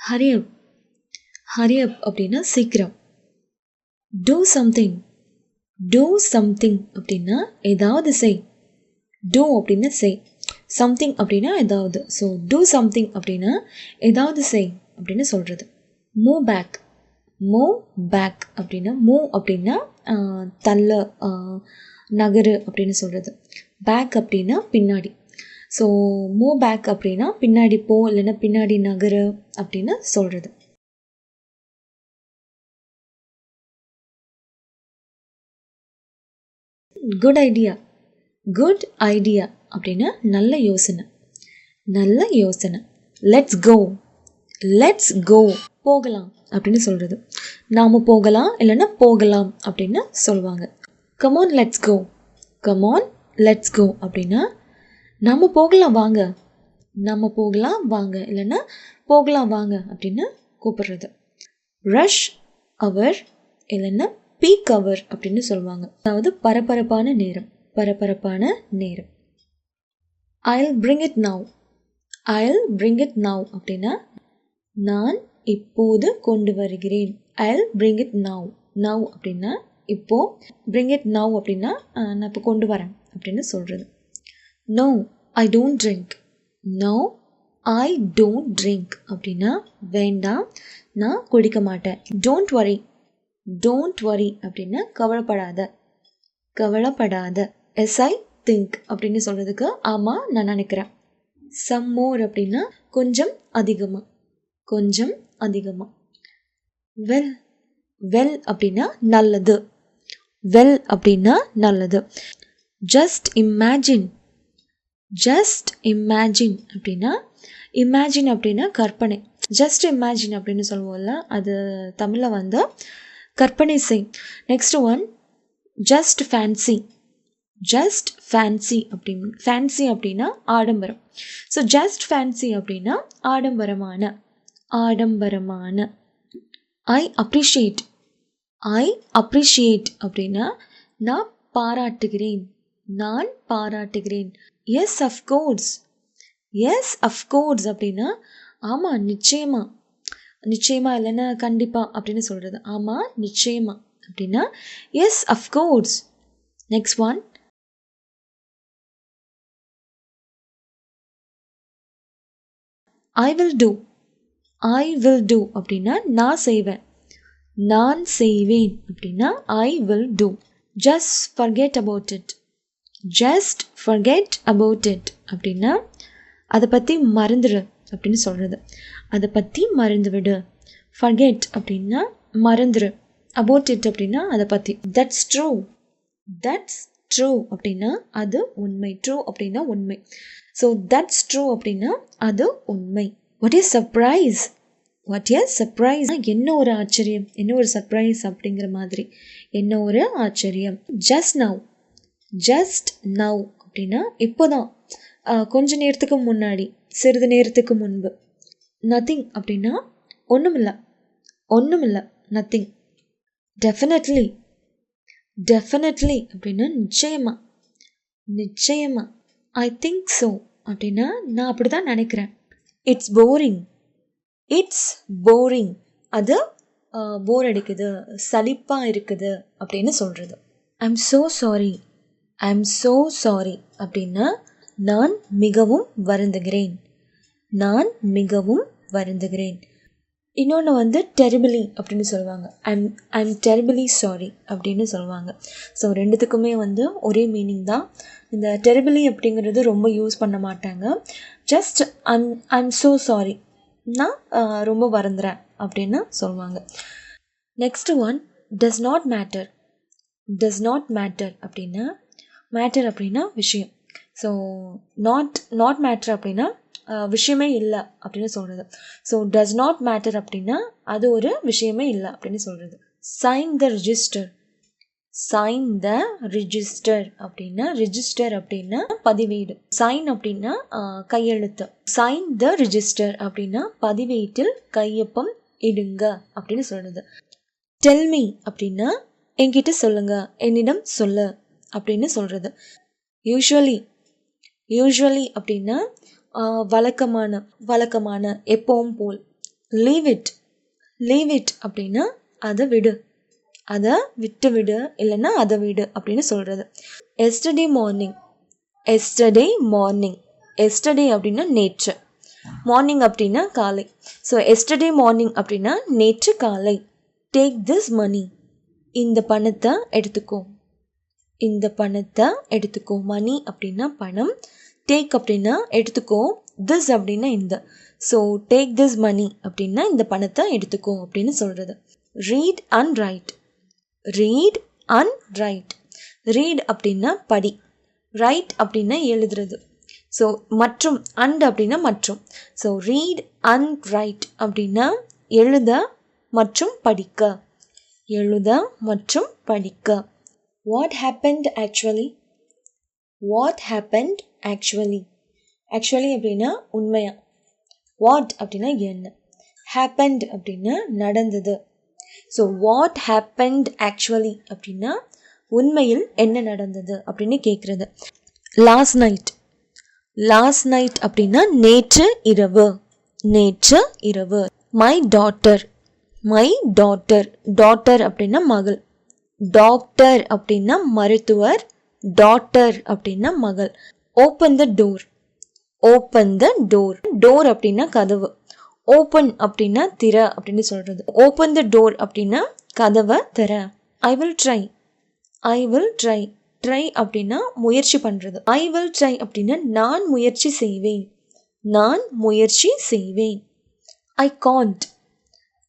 hurry up. Hurry up அப்படின்னா சீக்கிரம். Do something. Do something அப்படின்னா ஏதாவது செய். Do அப்படின்னா செய். Something அப்படின்னா ஏதாவது. ஸோ do something அப்படின்னா ஏதாவது செய் அப்படின்னு சொல்கிறது. Move back. Move back அப்படின்னா move அப்படின்னா தள்ள, நகரு அப்படின்னு சொல்கிறது. Back அப்படின்னா பின்னாடி. ஸோ மூவ் பேக் அப்படின்னா பின்னாடி போ, இல்லைன்னா பின்னாடி நகரு அப்படின்னு சொல்கிறது. Good idea. குட் ஐடியா அப்படின்னா நல்ல யோசனை. நல்ல யோசனை. Let's go. லெட்ஸ் கோ போகலாம் அப்படின்னு சொல்கிறது. நாம் போகலாம் இல்லைன்னா போகலாம் அப்படின்னு சொல்லுவாங்க. Come on let's go. Come on let's go அப்படின்னா நம்ம போகலாம் வாங்க. நம்ம போகலாம் வாங்க இல்லைன்னா போகலாம் வாங்க அப்படின்னு கூப்பிடுறது. ரஷ் அவர் இல்லைன்னா பீக் அவர் அப்படின்னு சொல்லுவாங்க. அதாவது பரபரப்பான நேரம். பரபரப்பான நேரம். I'll bring it now. I'll bring it now அப்படின்னா நான் இப்போது கொண்டு வருகிறேன். I'll bring it now. Now அப்படின்னா இப்போ. bring it now அப்படின்னா நான் இப்போ கொண்டு வரேன் அப்படின்னு சொல்கிறது. No, I don't drink. No, I don't drink அப்படின்னா வேண்டாம், நான் குடிக்க மாட்டேன். Don't worry. Don't worry அப்படின்னா கவலைப்படாத. கவலைப்படாத. Yes, I think அப்படின்னு சொல்கிறதுக்கு ஆமாம் நான் நினைக்கிறேன். Some more அப்படின்னா கொஞ்சம் அதிகமாக. கொஞ்சம் அதிகமாக. Well. Well அப்படின்னா நல்லது. Well அப்படின்னா நல்லது. Just imagine. ஜஸ்ட் இமேஜின் அப்படின்னா இமேஜின் அப்படின்னா கற்பனை. ஜஸ்ட் இமேஜின் அப்படின்னு சொல்லுவோம்ல, அது தமிழில் வந்து கற்பனை செய். Next one just fancy. Just fancy அப்படின்னு, ஃபேன்சி அப்படின்னா ஆடம்பரம். ஸோ ஜஸ்ட் ஃபேன்சி அப்படின்னா ஆடம்பரமான. ஆடம்பரமான. I appreciate. ஐ அப்ரிஷியேட் அப்படின்னா நான் பாராட்டுகிறேன். நான் பாராட்டுகிறேன். Yes of course. எஸ் அஃப்கோர்ஸ் அப்படின்னா ஆமாம் நிச்சயமா. நிச்சயமா இல்லைன்னா கண்டிப்பாக அப்படின்னு சொல்கிறது. ஆமாம் நிச்சயமா அப்படின்னா yes of course. Next one I will do. I will do அப்படின்னா நான் செய்வேன். நான் செய்வேன் அப்படின்னா I will do. Just forget about it. Just forget about it அப்படின்னா அதை பற்றி மறந்துடு அப்படின்னு சொல்கிறது. அதை பற்றி மறந்து விடு. ஃபர்கெட் அப்படின்னா மறந்துடு. அபவுட் இட் அப்படின்னா அதை பற்றி. That's true. தட்ஸ் ட்ரூ அப்படின்னா அது உண்மை. ட்ரூ அப்படின்னா உண்மை. ஸோ தட்ஸ் ட்ரூ அப்படின்னா அது உண்மை. What is surprise. What is surprise என்ன ஒரு ஆச்சரியம், என்ன ஒரு சர்ப்ரைஸ் அப்படிங்கிற மாதிரி. என்ன ஒரு ஆச்சரியம். Just now. ஜஸ்ட் நவ் அப்படின்னா இப்போதான், கொஞ்ச நேரத்துக்கு முன்னாடி, சிறிது நேரத்துக்கு முன்பு. நத்திங் அப்படின்னா ஒன்றுமில்லை. ஒன்றுமில்லை. நத்திங். டெஃபினெட்லி. டெஃபினெட்லி அப்படின்னா நிச்சயமா. நிச்சயமா. ஐ திங்க் ஸோ அப்படின்னா நான் அப்படி தான் நினைக்கிறேன். It's boring. இட்ஸ் போரிங் அது போர் அடிக்குது, சலிப்பாக இருக்குது அப்படின்னு சொல்கிறது. I'm so sorry. I'm so sorry அப்படின்னா நான் மிகவும் வருந்துகிறேன். நான் மிகவும் வருந்துகிறேன். இன்னொன்று வந்து டெரிபிளி அப்படின்னு சொல்லுவாங்க. ஐம் டெரிபிளி சாரி அப்படின்னு சொல்லுவாங்க. ஸோ ரெண்டுத்துக்குமே வந்து ஒரே மீனிங் தான். இந்த டெரிபிளி அப்படிங்கிறது ரொம்ப யூஸ் பண்ண மாட்டாங்க. ஜஸ்ட் ஐம் ஸோ சாரி, நான் ரொம்ப வருந்துறேன் அப்படின்னு சொல்லுவாங்க. Next one does not matter. Does not matter அப்படின்னா, மேட்டர் அப்படின்னா விஷயம். ஸோ நாட் மேட்டர் அப்படின்னா விஷயமே இல்லை அப்படின்னு சொல்கிறது. ஸோ டஸ் நாட் மேட்டர் அப்படின்னா அது ஒரு விஷயமே இல்லை அப்படின்னு சொல்கிறது. Sign the register. Sign the register அப்படின்னா, ரிஜிஸ்டர் அப்படின்னா பதிவேடு. சைன் அப்படின்னா கையெழுத்து. சைன் த ரிஜிஸ்டர் அப்படின்னா பதிவேட்டில் கையொப்பம் இடுங்க அப்படின்னு சொல்கிறது. டெல் மீ அப்படின்னா என்கிட்ட சொல்லுங்க, என்னிடம் சொல்லு அப்படின்னு சொல்கிறது. யூஸ்வலி. யூஸ்வலி அப்படின்னா வழக்கமான, எப்பவும் போல். Leave it. லீவ் இட் அப்படின்னா அதை விடு, அதை விட்டு விடு, இல்லைன்னா அதை விடு அப்படின்னு சொல்கிறது. Yesterday morning. Yesterday morning. Yesterday அப்படின்னா நேற்று, மார்னிங் அப்படின்னா காலை. ஸோ எஸ்டர்டே மார்னிங் அப்படின்னா நேற்று காலை. Take this money. இந்த பணத்தை எடுத்துக்கோ. இந்த பணத்தை எடுத்துக்கோ. மணி அப்படின்னா பணம், டேக் அப்படின்னா எடுத்துக்கோ, திஸ் அப்படின்னா இந்த. ஸோ டேக் திஸ் மணி அப்படின்னா இந்த பணத்தை எடுத்துக்கோ அப்படின்னு சொல்கிறது. Read and right. Read and right. Read அப்படின்னா படி, ரைட் அப்படின்னா எழுதுறது. ஸோ மற்றும், அண்ட் அப்படின்னா மற்றும். ஸோ ரீட் அண்ட் ரைட் அப்படின்னா எழுத மற்றும் படிக்க. எழுத மற்றும் படிக்க. What happened actually? What happened actually? Actually அப்படின்னா உண்மையா. What அப்படின்னா என்ன. Happened அப்படின்னா நடந்தது. ஸோ what happened actually அப்படின்னா உண்மையில் என்ன நடந்தது அப்படின்னு கேட்குறது. Last night. லாஸ்ட் நைட் அப்படின்னா நேற்று இரவு. நேற்று இரவு. My daughter. My daughter. Daughter அப்படின்னா மகள். டாக்டர் அப்படின்னா மருத்துவர், டாட்டர் அப்படின்னா மகள். Open the door. Open the door. Door அப்படின்னா கதவு. ஓப்பன் அப்படின்னா திற அப்படின்னு சொல்றது. ஓப்பன் த டோர் அப்படின்னா கதவை திற. I will try. I will try. Try அப்படின்னா முயற்சி பண்றது. ஐ வில் ட்ரை அப்படின்னா நான் முயற்சி செய்வேன். நான் முயற்சி செய்வேன். I can't.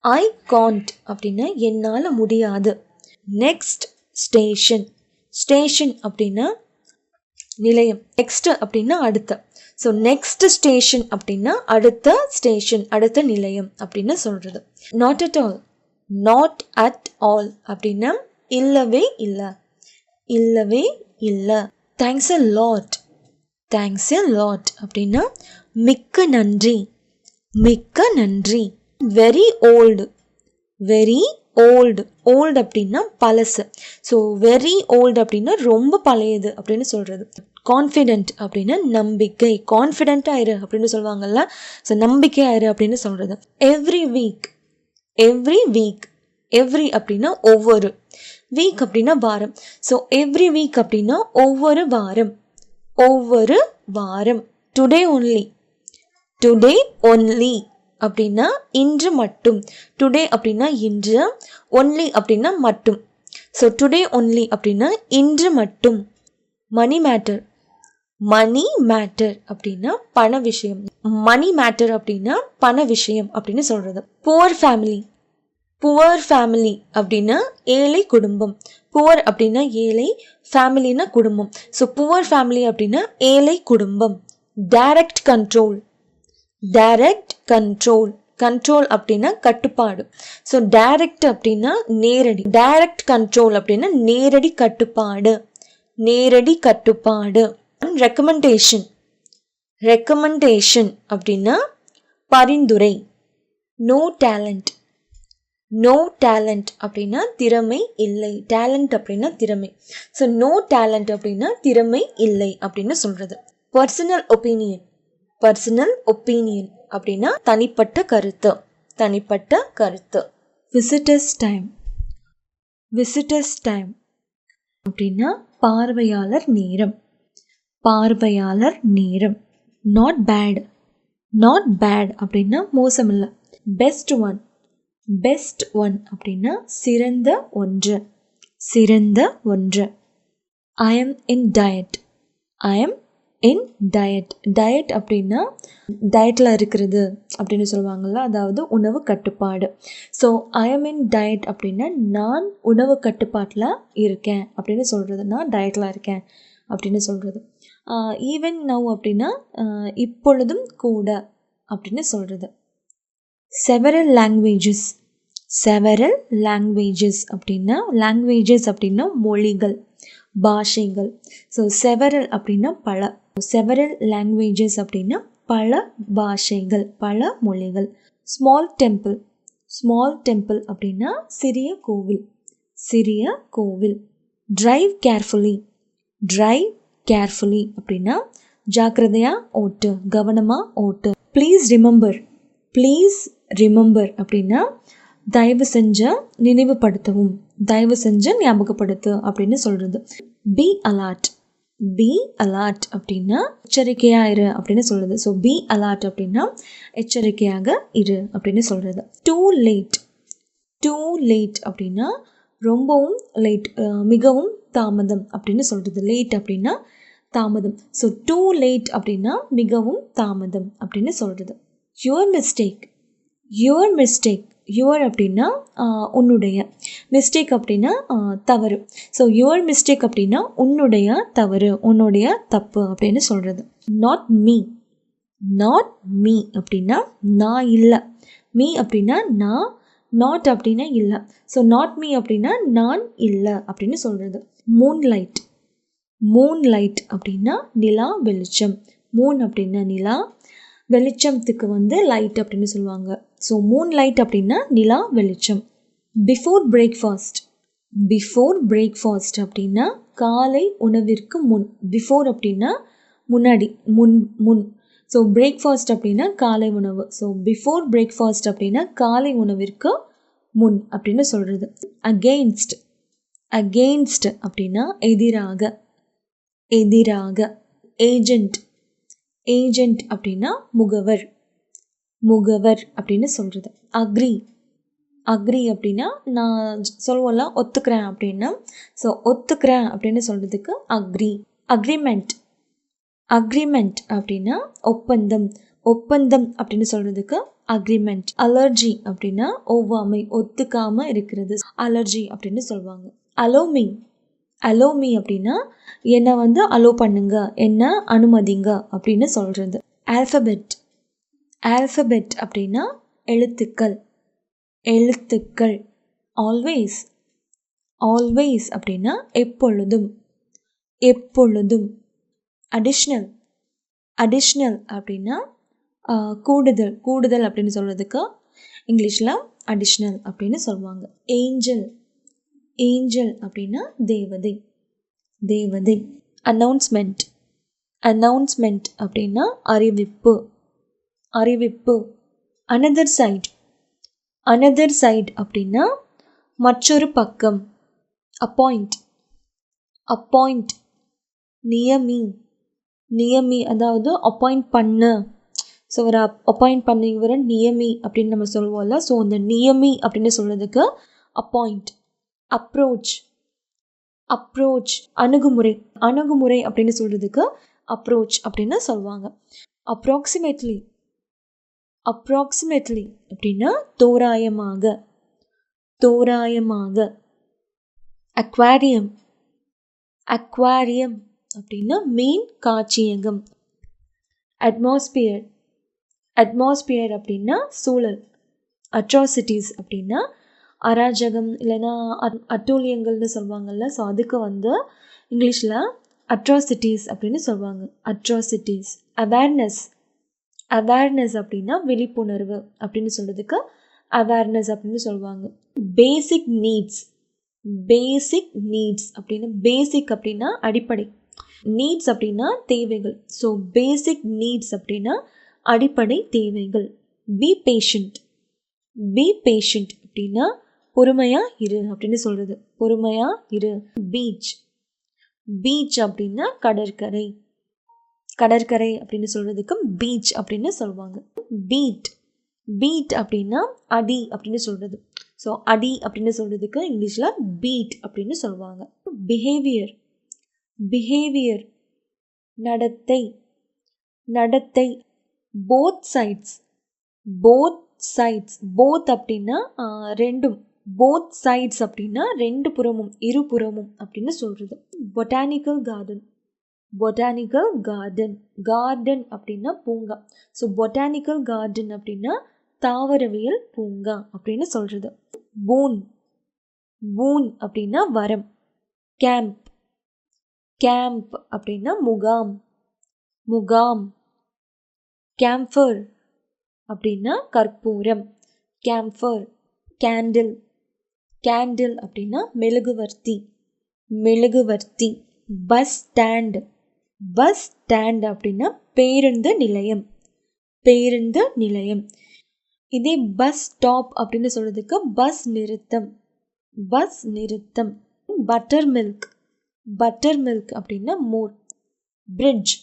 ஐ காண்ட் அப்படின்னா என்னால் முடியாது. Next station. ஸ்டேஷன் அப்படின்னா நிலையம். நெக்ஸ்ட் அப்படின்னா அடுத்த. ஸோ நெக்ஸ்ட் ஸ்டேஷன் அப்படின்னா அடுத்த ஸ்டேஷன், அடுத்த நிலையம் அப்படின்னு சொல்றது. Not at all. Not at all அப்படின்னா இல்லவே இல்லை. இல்லவே இல்லை. Thanks a lot. Thanks a lot அப்படின்னா மிக்க நன்றி. மிக்க நன்றி. Very old. Very old. Old அப்படின்னா பழசு. ஸோ வெரி ஓல்டு அப்படின்னா ரொம்ப பழையது அப்படின்னு சொல்கிறது. கான்ஃபிடென்ட் அப்படின்னா நம்பிக்கை. கான்ஃபிடென்ட்டாக இரு அப்படின்னு சொல்லுவாங்கல்ல, ஸோ நம்பிக்கையாக இரு அப்படின்னு சொல்கிறது. Every week. Every week. Every அப்படின்னா ஒவ்வொரு. வீக் அப்படின்னா வாரம். ஸோ எவ்ரி வீக் அப்படின்னா ஒவ்வொரு வாரம். ஒவ்வொரு வாரம். Today only. டுடே ஒன்லி அப்படின்னா இன்று மட்டும். டுடே அப்படின்னா இன்று, ஒன்லி அப்படின்னா மட்டும். ஸோ டுடே ஒன்லி அப்படின்னா இன்று மட்டும். மணி மேட்டர். மணி மேட்டர் அப்படின்னா பண விஷயம். மணி மேட்டர் அப்படின்னா பண விஷயம் அப்படின்னு சொல்றது. Poor family. புவர் ஃபேமிலி அப்படின்னா ஏழை குடும்பம். புவர் அப்படின்னா ஏழை, ஃபேமிலினா குடும்பம். ஸோ புவர் ஃபேமிலி அப்படின்னா ஏழை குடும்பம். Direct control. Direct control. Control அப்படின்னா கட்டுப்பாடு. ஸோ டைரக்ட் அப்படின்னா நேரடி. டைரக்ட் கண்ட்ரோல் அப்படின்னா நேரடி கட்டுப்பாடு. நேரடி கட்டுப்பாடு. ரெக்கமெண்டேஷன். ரெக்கமெண்டேஷன் அப்படின்னா பரிந்துரை. No talent. நோ டேலண்ட் அப்படின்னா திறமை இல்லை. டேலண்ட் அப்படின்னா திறமை. ஸோ நோ டேலண்ட் அப்படின்னா திறமை இல்லை அப்படின்னு சொல்றது. Personal opinion. பர்சனல் ஒப்பீனியன் அப்படின்னா தனிப்பட்ட கருத்து. தனிப்பட்ட கருத்து. Visitors time. விசிட்டர்ஸ் டைம் அப்படின்னா பார்வையாளர் நேரம். பார்வையாளர் நேரம். Not bad. நாட் பேட் அப்படின்னா மோசம் இல்லை. Best one. பெஸ்ட் ஒன் அப்படின்னா சிறந்த ஒன்று. சிறந்த ஒன்று. I am in diet. I am in diet. Diet அப்படின்னா டயட்டில் இருக்கிறது அப்படின்னு சொல்லுவாங்கள்ல, அதாவது உணவு கட்டுப்பாடு. So I am in diet அப்படின்னா நான் உணவு கட்டுப்பாட்டில் இருக்கேன் அப்படின்னு சொல்கிறது. நான் டயட்டில் இருக்கேன் அப்படின்னு சொல்கிறது. ஈவன் நவ் அப்படின்னா இப்பொழுதும் கூட அப்படின்னு சொல்கிறது. Several languages. செவரல் லாங்குவேஜஸ் அப்படின்னா லாங்குவேஜஸ் அப்படின்னா மொழிகள், பாஷைகள். ஸோ செவரல் அப்படின்னா பல. செவரல் லாங்குவேஜஸ் அப்படின்னா பல பாஷைகள், பல மொழிகள். Small temple. ஸ்மால் டெம்பிள் அப்படின்னா சிறிய கோவில். சிறிய கோவில். Drive carefully. டிரைவ் கேர்ஃபுல்லி அப்படின்னா ஜாக்கிரதையாக ஓட்டு, கவனமாக ஓட்டு. Please remember. ப்ளீஸ் ரிமெம்பர் அப்படின்னா தயவு செஞ்ச நினைவுபடுத்தவும், தயவு செஞ்ச ஞாபகப்படுத்து அப்படின்னு சொல்கிறது. பி அலர்ட், பி அலர்ட் அப்படின்னா எச்சரிக்கையாக இரு அப்படின்னு சொல்கிறது. ஸோ பி அலர்ட் அப்படின்னா எச்சரிக்கையாக இரு அப்படின்னு சொல்கிறது. டூ லேட், டூ லேட் அப்படின்னா ரொம்பவும் லேட், மிகவும் தாமதம் அப்படின்னு சொல்கிறது. லேட் அப்படின்னா தாமதம். ஸோ டூ லேட் அப்படின்னா மிகவும் தாமதம் அப்படின்னு சொல்கிறது. Your mistake, your mistake, your அப்படின்னா உன்னுடைய, மிஸ்டேக் அப்படின்னா தவறு. ஸோ யுவர் மிஸ்டேக் அப்படின்னா உன்னுடைய தவறு, உன்னுடைய தப்பு அப்படின்னு சொல்கிறது. நாட் மீ, நாட் மீ அப்படின்னா நான் இல்லை, மீ அப்படின்னா நான், நாட் அப்படின்னா இல்லை. ஸோ நாட் மீ அப்படின்னா நான் இல்லை அப்படின்னு சொல்கிறது. மூன்லைட், மூன்லைட் அப்படின்னா நிலா வெளிச்சம். மூன் அப்படின்னா நிலா, வெளிச்சத்துக்கு வந்து லைட் அப்படின்னு சொல்லுவாங்க. ஸோ மூன்லைட் அப்படின்னா நிலா வெளிச்சம். பிஃபோர் பிரேக்ஃபாஸ்ட், பிஃபோர் பிரேக்ஃபாஸ்ட் அப்படின்னா காலை உணவிற்கு முன். பிஃபோர் அப்படின்னா முன்னாடி, முன், முன். ஸோ பிரேக்ஃபாஸ்ட் அப்படின்னா காலை உணவு. ஸோ பிஃபோர் பிரேக்ஃபாஸ்ட் அப்படின்னா காலை உணவிற்கு முன் அப்படின்னு சொல்கிறது. அகெயின்ஸ்ட், அகெயின்ஸ்ட் அப்படின்னா எதிராக, எதிராக. ஏஜெண்ட், ஏஜெண்ட் அப்படின்னா முகவர், முகவர் அப்படின்னு சொல்கிறது. அக்ரி, அக்ரி அப்படின்னா நான் சொல்லுவோம்ல ஒத்துக்கிறேன் அப்படின்னா, ஸோ ஒத்துக்கிறேன் அப்படின்னு சொல்கிறதுக்கு அக்ரி. அக்ரிமெண்ட், அக்ரிமெண்ட் அப்படின்னா ஒப்பந்தம், ஒப்பந்தம் அப்படின்னு சொல்கிறதுக்கு அக்ரிமெண்ட். அலர்ஜி அப்படின்னா ஒவ்வாமை, ஒத்துக்காமல் இருக்கிறது, அலர்ஜி அப்படின்னு சொல்லுவாங்க. அலோமி, அலோமி அப்படின்னா என்னை வந்து அலோ பண்ணுங்க, என்ன அனுமதிங்க அப்படின்னு சொல்கிறது. ஆல்ஃபபெட், ஆல்ஃபபெட் அப்படின்னா எழுத்துக்கள், எழுத்துக்கள். ஆல்வேஸ், ஆல்வேஸ் அப்படின்னா எப்பொழுதும், எப்பொழுதும். அடிஷ்னல், அடிஷ்னல் அப்படின்னா கூடுதல், கூடுதல் அப்படின்னு சொல்கிறதுக்கு இங்கிலீஷில் அடிஷ்னல் அப்படின்னு சொல்லுவாங்க. ஏஞ்சல், ஏஞ்சல் அப்படின்னா தேவதை, தேவதை. அனௌன்ஸ்மெண்ட், அனௌன்ஸ்மெண்ட் அப்படின்னா அறிவிப்பு, அறிவிப்பு. அனதர் சைட், அனதர் சைட் அப்படின்னா மற்றொரு பக்கம். Appoint, appoint. நியமி, நியமி அதாவது அப்பாயிண்ட் பண்ணு. ஸோ ஒரு அப்பாயிண்ட் பண்ணி இவரை நியமி அப்படின்னு நம்ம சொல்லுவோம்ல. ஸோ அந்த நியமி அப்படின்னு சொல்கிறதுக்கு அப்பாயிண்ட். அப்ரோச், அப்ரோச் அணுகுமுறை, அணுகுமுறை அப்படின்னு சொல்கிறதுக்கு அப்ரோச் அப்படின்னு சொல்லுவாங்க. அப்ராக்சிமேட்லி, அப்ராக்சிமேட்லி அப்படின்னா தோராயமாக, தோராயமாக. அக்வாரியம், அக்வாரியம் அப்படின்னா மீன் காட்சியகம். அட்மாஸ்பியர், அட்மாஸ்பியர் அப்படின்னா சூழல். அட்ராசிட்டிஸ் அப்படின்னா அராஜகம் இல்லைன்னா அட்டூழியங்கள்னு சொல்லுவாங்கள்ல. ஸோ அதுக்கு வந்து இங்கிலீஷில் அட்ராசிட்டிஸ் அப்படின்னு சொல்லுவாங்க. அட்ராசிட்டிஸ். அவேர்னஸ், அவேர்னஸ் அப்படின்னா விழிப்புணர்வு அப்படின்னு சொல்கிறதுக்கு அவேர்னஸ் அப்படின்னு சொல்லுவாங்க. பேசிக் நீட்ஸ், பேசிக் நீட்ஸ் அப்படின்னா பேசிக் அப்படின்னா அடிப்படை, நீட்ஸ் அப்படின்னா தேவைகள். ஸோ பேசிக் நீட்ஸ் அப்படின்னா அடிப்படை தேவைகள். பி பேஷண்ட், பி பேஷண்ட் அப்படின்னா பொறுமையாக இரு அப்படின்னு சொல்கிறது. பொறுமையாக இரு. பீச், பீச் அப்படின்னா கடற்கரை, கடற்கரை அப்படின்னு சொல்கிறதுக்கு பீச் அப்படின்னு சொல்லுவாங்க. பீட், பீட் அப்படின்னா அடி அப்படின்னு சொல்கிறது. ஸோ அடி அப்படின்னு சொல்கிறதுக்கு இங்கிலீஷில் பீட் அப்படின்னு சொல்லுவாங்க. பிஹேவியர், பிஹேவியர் நடத்தை, நடத்தை. Both sides, both sides. Both அப்படின்னா ரெண்டும், போத் சைட்ஸ் அப்படின்னா ரெண்டு புறமும், இருபுறமும் அப்படின்னு சொல்கிறது. Botanical garden, botanical garden. Garden அப்படின்னா பூங்கா. ஸோ பொட்டானிக்கல் கார்டன் அப்படின்னா தாவரவியல் பூங்கா அப்படின்னு சொல்கிறது. பூன், பூன் அப்படின்னா வரம். கேம்ப், கேம்ப் அப்படின்னா முகாம், முகாம். கேம்ஃபர் அப்படின்னா கற்பூரம். கேம்ஃபர். கேண்டில், கேண்டில் அப்படின்னா மெழுகுவர்த்தி, மெழுகுவர்த்தி. பஸ் ஸ்டாண்ட், பஸ் ஸ்டாண்ட் அப்படின்னா பேருந்து நிலையம், பேருந்து நிலையம். இதே பஸ் ஸ்டாப் அப்படின்னு சொல்கிறதுக்கு பஸ் நிறுத்தம். பஸ் நிறுத்தம். Butter milk. பட்டர் மில்க் அப்படின்னா மோர். பிரிட்ஜ்.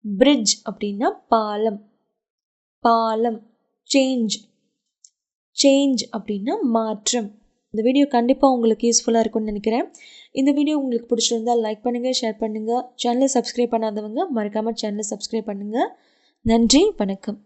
பிரிட்ஜ் அப்படின்னா பாலம். பாலம். சேஞ்ச். சேஞ்ச் அப்படின்னா மாற்றம். இந்த வீடியோ கண்டிப்பாக உங்களுக்கு யூஸ்ஃபுல்லாக இருக்கும்னு நினைக்கிறேன். இந்த வீடியோ உங்களுக்கு பிடிச்சிருந்தால் லைக் பண்ணுங்கள், ஷேர் பண்ணுங்கள். சேனலை சப்ஸ்கிரைப் பண்ணாதவங்க மறக்காமல் சேனலை சப்ஸ்கிரைப் பண்ணுங்கள். நன்றி, வணக்கம்.